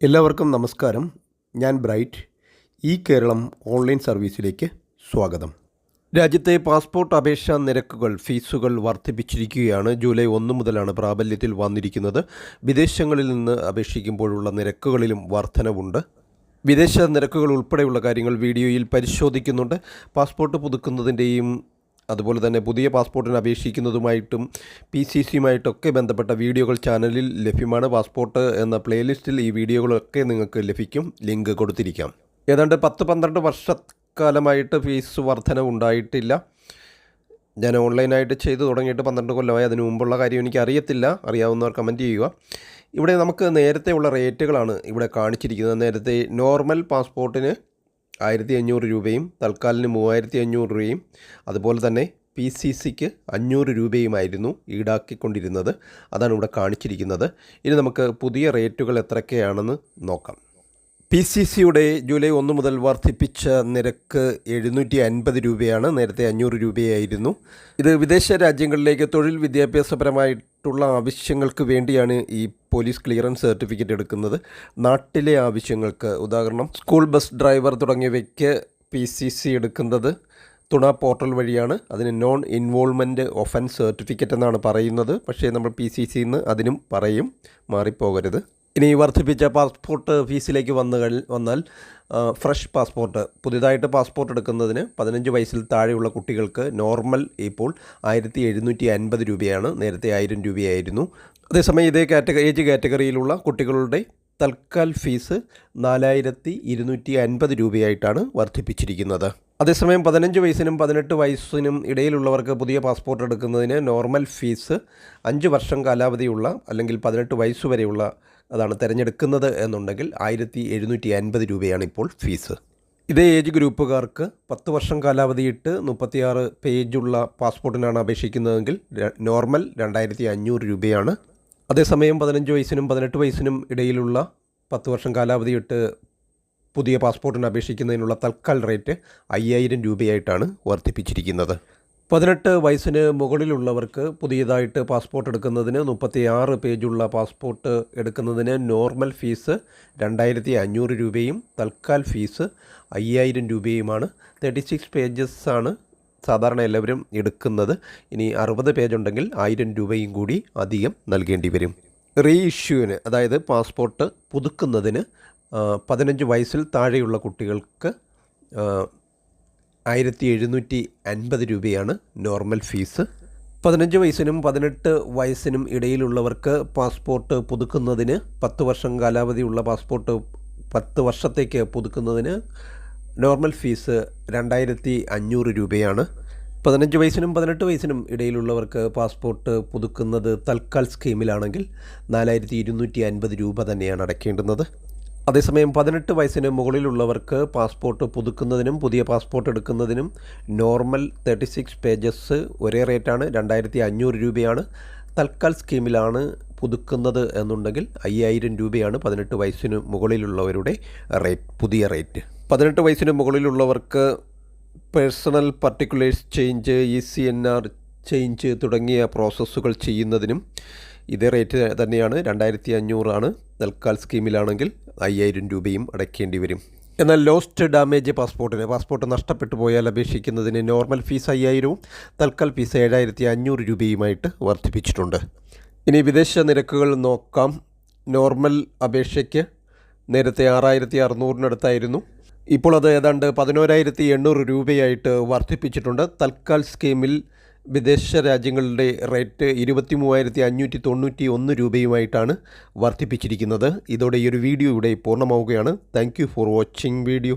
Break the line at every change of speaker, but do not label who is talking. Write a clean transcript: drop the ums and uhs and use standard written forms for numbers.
എല്ലാവർക്കും നമസ്കാരം. ഞാൻ ബ്രൈറ്റ്. ഈ കേരളം ഓൺലൈൻ സർവീസിലേക്ക് സ്വാഗതം. രാജ്യത്തെ പാസ്പോർട്ട് അപേക്ഷാ നിരക്കുകൾ, ഫീസുകൾ വർദ്ധിപ്പിച്ചിരിക്കുകയാണ്. ജൂലൈ 1 മുതലാണ് പ്രാബല്യത്തിൽ വന്നിരിക്കുന്നത്. വിദേശങ്ങളിൽ നിന്ന് അപേക്ഷിക്കുമ്പോഴുള്ള നിരക്കുകളിലും വർധനവുണ്ട്. വിദേശ നിരക്കുകൾ ഉൾപ്പെടെയുള്ള കാര്യങ്ങൾ വീഡിയോയിൽ പരിശോധിക്കുന്നുണ്ട്. പാസ്പോർട്ട് പുതുക്കുന്നതിൻ്റെയും അതുപോലെ തന്നെ പുതിയ പാസ്പോർട്ടിന് അപേക്ഷിക്കുന്നതുമായിട്ടും PCCയുമായിട്ടൊക്കെ ബന്ധപ്പെട്ട വീഡിയോകൾ ചാനലിൽ ലഭ്യമാണ്. പാസ്പോർട്ട് എന്ന പ്ലേലിസ്റ്റിൽ ഈ വീഡിയോകളൊക്കെ നിങ്ങൾക്ക് ലഭിക്കും. ലിങ്ക് കൊടുത്തിരിക്കാം. ഏതാണ്ട് 10-12 വർഷക്കാലമായിട്ട് ഫീസ് വർധന ഉണ്ടായിട്ടില്ല. ഞാൻ ഓൺലൈനായിട്ട് ചെയ്തു തുടങ്ങിയിട്ട് 12 കൊല്ലമായി. അതിനു മുമ്പുള്ള കാര്യം എനിക്ക് അറിയത്തില്ല. അറിയാവുന്നവർ കമൻറ്റ് ചെയ്യുക. ഇവിടെ നമുക്ക് നേരത്തെയുള്ള റേറ്റുകളാണ് ഇവിടെ കാണിച്ചിരിക്കുന്നത്. നേരത്തെ നോർമൽ പാസ്പോർട്ടിന് 1500 രൂപയും തൽക്കാലിന് 3500 രൂപയും അതുപോലെ തന്നെ PCCക്ക് 500 രൂപയുമായിരുന്നു ഈടാക്കിക്കൊണ്ടിരുന്നത്. അതാണ് ഇവിടെ കാണിച്ചിരിക്കുന്നത്. ഇനി നമുക്ക് പുതിയ റേറ്റുകൾ എത്രയൊക്കെയാണെന്ന് നോക്കാം. PCCയുടെ ജൂലൈ 1 മുതൽ വർദ്ധിപ്പിച്ച നിരക്ക് 750 രൂപയാണ്. നേരത്തെ 500 രൂപയായിരുന്നു. ഇത് വിദേശ രാജ്യങ്ങളിലേക്ക് തൊഴിൽ വിദ്യാഭ്യാസപരമായിട്ടുള്ള ആവശ്യങ്ങൾക്ക് വേണ്ടിയാണ് ഈ പോലീസ് ക്ലിയറൻസ് സർട്ടിഫിക്കറ്റ് എടുക്കുന്നത്. നാട്ടിലെ ആവശ്യങ്ങൾക്ക്, ഉദാഹരണം സ്കൂൾ ബസ് ഡ്രൈവർ തുടങ്ങിയവയ്ക്ക് PCC എടുക്കുന്നത് തുണ പോർട്ടൽ വഴിയാണ്. അതിന് നോൺ ഇൻവോൾവ്മെൻറ്റ് ഒഫൻസ് സർട്ടിഫിക്കറ്റ് എന്നാണ് പറയുന്നത്. പക്ഷേ നമ്മൾ PCC എന്ന് അതിനും പറയും, മാറിപ്പോകരുത്. ഇനി വർദ്ധിപ്പിച്ച പാസ്പോർട്ട് ഫീസിലേക്ക് വന്നാൽ ഫ്രഷ് പാസ്പോർട്ട്, പുതിയതായിട്ട് പാസ്പോർട്ട് എടുക്കുന്നതിന് 15 വയസ്സിൽ താഴെയുള്ള കുട്ടികൾക്ക് നോർമൽ ഇപ്പോൾ 1750 രൂപയാണ്. നേരത്തെ 1000 രൂപയായിരുന്നു. അതേസമയം ഇതേ ഏജ് കാറ്റഗറിയിലുള്ള കുട്ടികളുടെ തൽക്കാൽ ഫീസ് 4250 രൂപയായിട്ടാണ് വർദ്ധിപ്പിച്ചിരിക്കുന്നത്. അതേസമയം 15 വയസ്സിനും 18 വയസ്സിനും ഇടയിലുള്ളവർക്ക് പുതിയ പാസ്പോർട്ട് എടുക്കുന്നതിന് നോർമൽ ഫീസ് 5 വർഷം കാലാവധിയുള്ള അല്ലെങ്കിൽ 18 വയസ്സ് വരെയുള്ള അതാണ് തിരഞ്ഞെടുക്കുന്നത് എന്നുണ്ടെങ്കിൽ 1750 രൂപയാണ് ഇപ്പോൾ ഫീസ്. ഇതേ ഏജ് ഗ്രൂപ്പുകാർക്ക് 10 വർഷം കാലാവധിയിട്ട് 36 പേജുള്ള പാസ്പോർട്ടിനാണ് അപേക്ഷിക്കുന്നതെങ്കിൽ നോർമൽ 2500 രൂപയാണ്. അതേസമയം 15 വയസ്സിനും 18 വയസ്സിനും ഇടയിലുള്ള 10 വർഷം കാലാവധിയിട്ട് പുതിയ പാസ്പോർട്ടിന് അപേക്ഷിക്കുന്നതിനുള്ള തൽക്കാൽ റേറ്റ് 5000 രൂപയായിട്ടാണ് വർദ്ധിപ്പിച്ചിരിക്കുന്നത്. 18 വയസ്സിന് മുകളിലുള്ളവർക്ക് പുതിയതായിട്ട് പാസ്പോർട്ട് എടുക്കുന്നതിന് 36 പേജുള്ള പാസ്പോർട്ട് എടുക്കുന്നതിന് നോർമൽ ഫീസ് 2500 രൂപയും തൽക്കാൽ ഫീസ് 5000 രൂപയുമാണ്. 36 പേജസാണ് സാധാരണ എല്ലാവരും എടുക്കുന്നത്. ഇനി 60 പേജ് ഉണ്ടെങ്കിൽ 1000 രൂപയും കൂടി അധികം നൽകേണ്ടി വരും. റീ ഇഷ്യൂവിന്, അതായത് പാസ്പോർട്ട് പുതുക്കുന്നതിന് 15 വയസ്സിൽ താഴെയുള്ള കുട്ടികൾക്ക് 1750 രൂപയാണ് നോർമൽ ഫീസ്. 15 വയസ്സിനും 18 വയസ്സിനും ഇടയിലുള്ളവർക്ക് പാസ്പോർട്ട് പുതുക്കുന്നതിന് 10 വർഷം കാലാവധിയുള്ള പാസ്പോർട്ട് 10 വർഷത്തേക്ക് പുതുക്കുന്നതിന് നോർമൽ ഫീസ് 2500 രൂപയാണ്. 15 വയസ്സിനും 18 വയസ്സിനും ഇടയിലുള്ളവർക്ക് പാസ്പോർട്ട് പുതുക്കുന്നത് തൽക്കാൽ സ്കീമിലാണെങ്കിൽ 4250 രൂപ തന്നെയാണ് അടയ്ക്കേണ്ടുന്നത്. അതേസമയം 18 വയസ്സിന് മുകളിലുള്ളവർക്ക് പാസ്പോർട്ട് പുതുക്കുന്നതിനും പുതിയ പാസ്പോർട്ട് എടുക്കുന്നതിനും നോർമൽ 36 പേജസ് ഒരേ റേറ്റാണ്, 2500 രൂപയാണ്. തൽക്കാൽ സ്കീമിലാണ് പുതുക്കുന്നത് എന്നുണ്ടെങ്കിൽ 5000 രൂപയാണ് 18 വയസ്സിന് മുകളിലുള്ളവരുടെ പുതിയ റേറ്റ്. 18 വയസ്സിന് മുകളിലുള്ളവർക്ക് personal particulars change, ECNR change തുടങ്ങിയ പ്രോസസ്സുകൾ ചെയ്യുന്നതിനും ഇതേ റേറ്റ് തന്നെയാണ്, 2500 ആണ്. തൽക്കാൽ സ്കീമിലാണെങ്കിൽ 5000 രൂപയും അടയ്ക്കേണ്ടി വരും. എന്നാൽ ലോസ്റ്റ് ഡാമേജ് പാസ്പോർട്ട് നഷ്ടപ്പെട്ടു പോയാൽ അപേക്ഷിക്കുന്നതിന് നോർമൽ ഫീസ് 5000വും തൽക്കാൽ ഫീസ് 7500 രൂപയുമായിട്ട് വർദ്ധിപ്പിച്ചിട്ടുണ്ട്. ഇനി വിദേശ നിരക്കുകൾ നോക്കാം. നോർമൽ അപേക്ഷയ്ക്ക് നേരത്തെ 6600-നടുത്തായിരുന്നു. ഇപ്പോൾ അത് ഏതാണ്ട് 11800 രൂപയായിട്ട് വർദ്ധിപ്പിച്ചിട്ടുണ്ട്. തൽക്കാൽ സ്കീമിൽ വിദേശ രാജ്യങ്ങളുടെ റേറ്റ് 23591 രൂപയുമായിട്ടാണ് വർദ്ധിപ്പിച്ചിരിക്കുന്നത്. ഇതോടെ ഈ ഒരു വീഡിയോ ഇവിടെ പൂർണ്ണമാവുകയാണ്. Thank you for watching video.